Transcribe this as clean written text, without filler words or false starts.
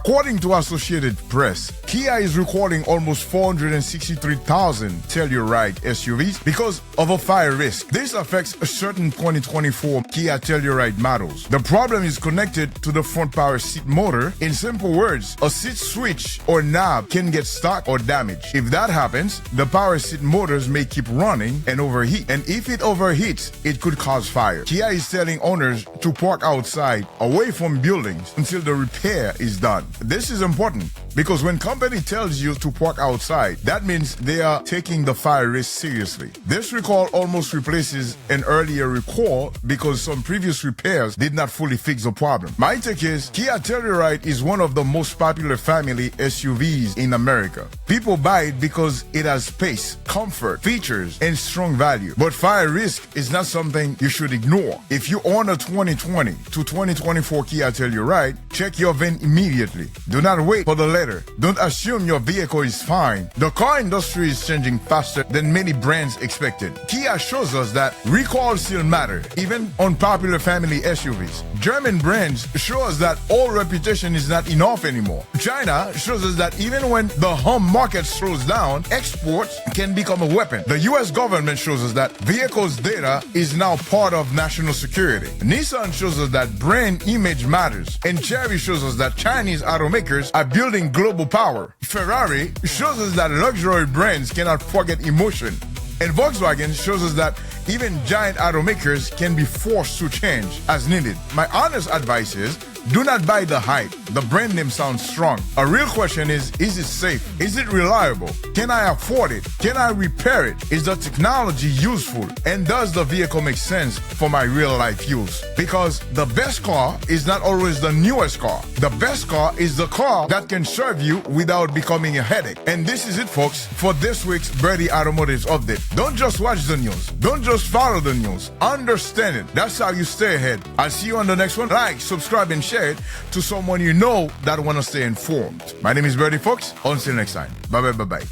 According to Associated Press, Kia is recalling almost 463,000 Telluride SUVs because of a fire risk. This affects a certain 2024 Kia Telluride models. The problem is connected to the front power seat motor. In simple words, a seat switch or knob can get stuck or damaged. If that happens, the power seat motors may keep running and overheat. And if it overheats, it could cause fire. Kia is telling owners to park outside away from buildings until the repair is done. This is important because when company tells you to park outside, that means they are taking the fire risk seriously. This recall almost replaces an earlier recall because some previous repairs did not fully fix the problem. My take is Kia Telluride is one of the most popular family SUVs in America. People buy it because it has space, comfort, features, and strong value. But fire risk is not something you should ignore. If you own a 2020 to 2024 Kia Telluride, check your VIN immediately. Do not wait for the letter. Don't assume your vehicle is fine. The car industry is changing faster than many brands expected. Kia shows us that recalls still matter, even on popular family SUVs. German brands show us that old reputation is not enough anymore. China shows us that even when the home market slows down, exports can become a weapon. The US government shows us that vehicles data is now part of national security. Nissan shows us that brand image matters. And Chery shows us that Chinese automakers are building global power. Ferrari shows us that luxury brands cannot forget emotion. And Volkswagen shows us that even giant automakers can be forced to change as needed. My honest advice is, do not buy the hype. The brand name sounds strong. A real question is it safe? Is it reliable? Can I afford it? Can I repair it? Is the technology useful? And does the vehicle make sense for my real life use? Because the best car is not always the newest car. The best car is the car that can serve you without becoming a headache. And this is it, folks, for this week's Berdy Automotive update. Don't just watch the news. Don't just follow the news. Understand it. That's how you stay ahead. I'll see you on the next one. Like, subscribe, and share it to someone you know that want to stay informed. My name is Berdy, folks. Until next time. Bye-bye.